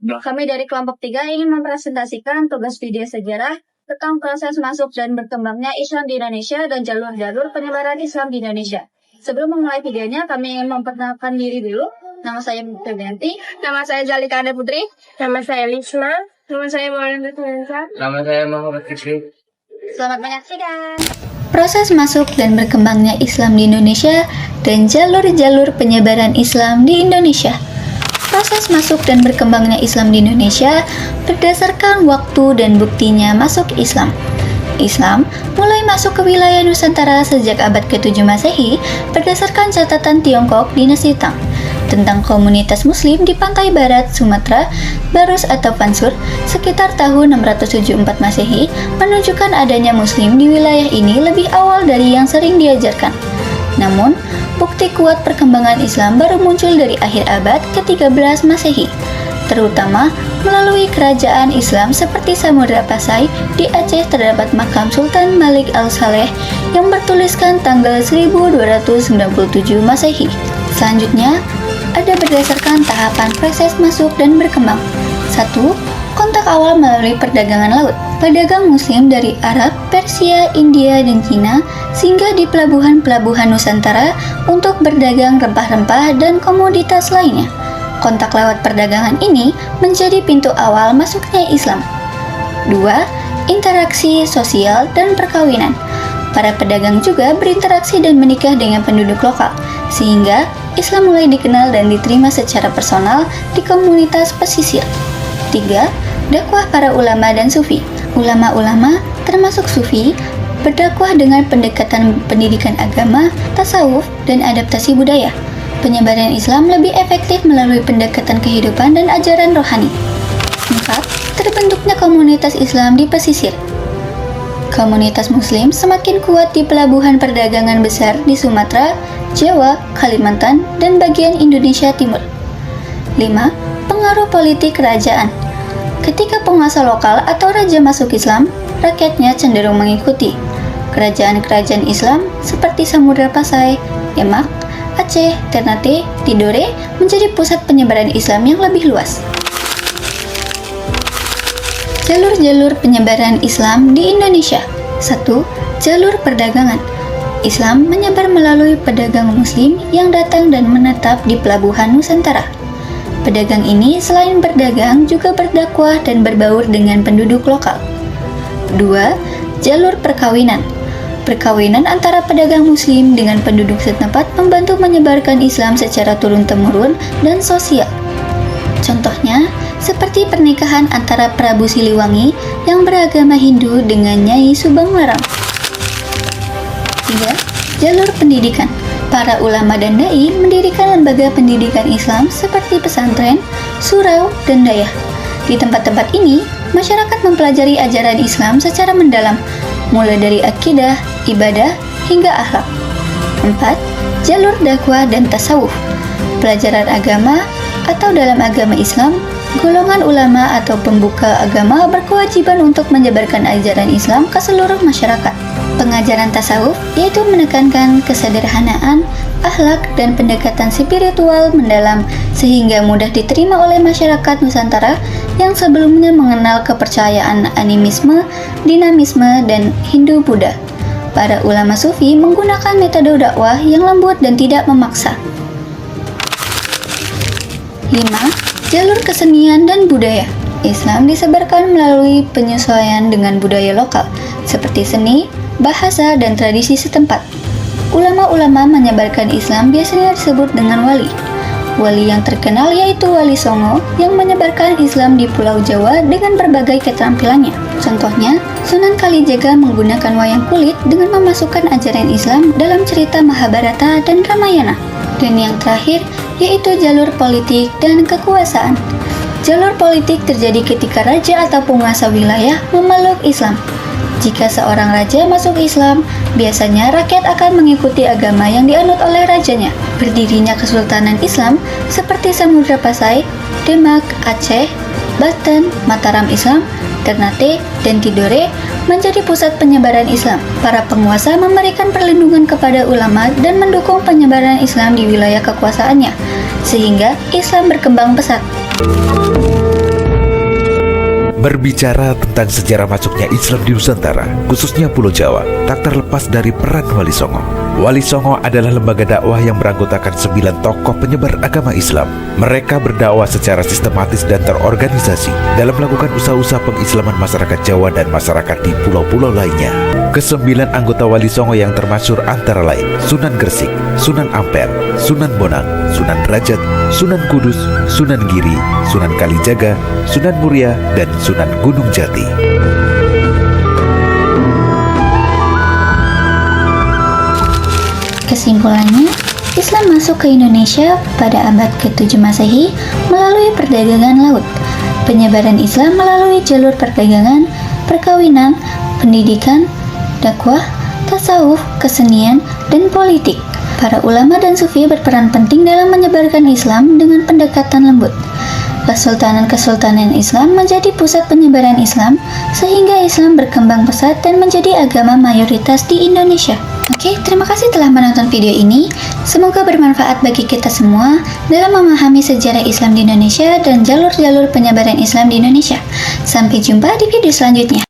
Kami dari kelompok 3 ingin mempresentasikan tugas video sejarah tentang proses masuk dan berkembangnya Islam di Indonesia dan jalur-jalur penyebaran Islam di Indonesia. Sebelum memulai videonya, kami ingin memperkenalkan diri dulu. Nama saya Febrianti. Nama saya Zalika Anda Putri. Nama saya Lisma. Nama saya Maulana Tuhansa. Nama saya Muhammad Fikri. Selamat menyaksikan. Proses masuk dan berkembangnya Islam di Indonesia dan jalur-jalur penyebaran Islam di Indonesia. Proses masuk dan berkembangnya Islam di Indonesia berdasarkan waktu dan buktinya masuk Islam. Islam mulai masuk ke wilayah Nusantara sejak abad ke-7 Masehi berdasarkan catatan Tiongkok dinasti Tang tentang komunitas Muslim di pantai barat Sumatera, Barus atau Pansur sekitar tahun 674 Masehi menunjukkan adanya Muslim di wilayah ini lebih awal dari yang sering diajarkan. Namun, bukti kuat perkembangan Islam baru muncul dari akhir abad ke-13 Masehi, terutama melalui kerajaan Islam seperti Samudra Pasai. Di Aceh terdapat makam Sultan Malik Al-Saleh yang bertuliskan tanggal 1297 Masehi. Selanjutnya, ada berdasarkan tahapan proses masuk dan berkembang. 1. Kontak awal melalui perdagangan laut. Pedagang Muslim dari Arab, Persia, India, dan Cina singgah di pelabuhan-pelabuhan Nusantara untuk berdagang rempah-rempah dan komoditas lainnya. Kontak lewat perdagangan ini menjadi pintu awal masuknya Islam. 2. Interaksi sosial dan perkawinan. Para pedagang juga berinteraksi dan menikah dengan penduduk lokal, sehingga Islam mulai dikenal dan diterima secara personal di komunitas pesisir. 3. Dakwah para ulama dan sufi. Ulama-ulama, termasuk sufi, berdakwah dengan pendekatan pendidikan agama, tasawuf, dan adaptasi budaya. Penyebaran Islam lebih efektif melalui pendekatan kehidupan dan ajaran rohani. 4. Terbentuknya komunitas Islam di pesisir. Komunitas Muslim semakin kuat di pelabuhan perdagangan besar di Sumatera, Jawa, Kalimantan, dan bagian Indonesia Timur. 5. Pengaruh politik kerajaan. Ketika penguasa lokal atau raja masuk Islam, rakyatnya cenderung mengikuti. Kerajaan-kerajaan Islam seperti Samudra Pasai, Demak, Aceh, Ternate, Tidore menjadi pusat penyebaran Islam yang lebih luas. Jalur-jalur penyebaran Islam di Indonesia. 1. Jalur perdagangan. Islam menyebar melalui pedagang Muslim yang datang dan menetap di pelabuhan Nusantara. Pedagang ini selain berdagang juga berdakwah dan berbaur dengan penduduk lokal. 2. Jalur perkawinan. Perkawinan antara pedagang Muslim dengan penduduk setempat membantu menyebarkan Islam secara turun-temurun dan sosial. Contohnya, seperti pernikahan antara Prabu Siliwangi yang beragama Hindu dengan Nyai Subang Larang. 3. Jalur pendidikan. Para ulama dan dai mendirikan lembaga pendidikan Islam seperti pesantren, surau, dan dayah. Di tempat-tempat ini, masyarakat mempelajari ajaran Islam secara mendalam, mulai dari akidah, ibadah, hingga akhlak. 4. Jalur dakwah dan tasawuf. Pelajaran agama atau dalam agama Islam, golongan ulama atau pembuka agama berkewajiban untuk menyebarkan ajaran Islam ke seluruh masyarakat. Pengajaran tasawuf yaitu menekankan kesederhanaan, akhlak, dan pendekatan spiritual mendalam sehingga mudah diterima oleh masyarakat Nusantara yang sebelumnya mengenal kepercayaan animisme, dinamisme, dan Hindu-Buddha. Para ulama sufi menggunakan metode dakwah yang lembut dan tidak memaksa. 5. Jalur kesenian dan budaya. Islam disebarkan melalui penyesuaian dengan budaya lokal, seperti seni, bahasa, dan tradisi setempat. Ulama-ulama menyebarkan Islam biasanya disebut dengan wali. Wali yang terkenal yaitu Wali Songo yang menyebarkan Islam di Pulau Jawa dengan berbagai keterampilannya. Contohnya, Sunan Kalijaga menggunakan wayang kulit dengan memasukkan ajaran Islam dalam cerita Mahabharata dan Ramayana. Dan yang terakhir, yaitu jalur politik dan kekuasaan. Jalur politik terjadi ketika raja atau penguasa wilayah memeluk Islam. Jika seorang raja masuk Islam, biasanya rakyat akan mengikuti agama yang dianut oleh rajanya. Berdirinya Kesultanan Islam seperti Samudra Pasai, Demak, Aceh, Banten, Mataram Islam, Ternate, dan Tidore menjadi pusat penyebaran Islam. Para penguasa memberikan perlindungan kepada ulama dan mendukung penyebaran Islam di wilayah kekuasaannya, sehingga Islam berkembang pesat. Berbicara tentang sejarah masuknya Islam di Nusantara, khususnya Pulau Jawa, tak terlepas dari peran Wali Songo. Wali Songo adalah lembaga dakwah yang beranggotakan 9 tokoh penyebar agama Islam. Mereka berdakwah secara sistematis dan terorganisasi dalam melakukan usaha-usaha pengislaman masyarakat Jawa dan masyarakat di pulau-pulau lainnya. Kesembilan anggota Wali Songo yang termasyhur antara lain Sunan Gresik, Sunan Ampel, Sunan Bonang, Sunan Derajat, Sunan Kudus, Sunan Giri, Sunan Kalijaga, Sunan Muria, dan Sunan Gunung Jati. Kesimpulannya, Islam masuk ke Indonesia pada abad ke-7 Masehi melalui perdagangan laut. Penyebaran Islam melalui jalur perdagangan, perkawinan, pendidikan, dakwah, tasawuf, kesenian, dan politik. Para ulama dan sufi berperan penting dalam menyebarkan Islam dengan pendekatan lembut. Kesultanan-kesultanan Islam menjadi pusat penyebaran Islam, sehingga Islam berkembang pesat dan menjadi agama mayoritas di Indonesia. Oke, terima kasih telah menonton video ini. Semoga bermanfaat bagi kita semua dalam memahami sejarah Islam di Indonesia dan jalur-jalur penyebaran Islam di Indonesia. Sampai jumpa di video selanjutnya.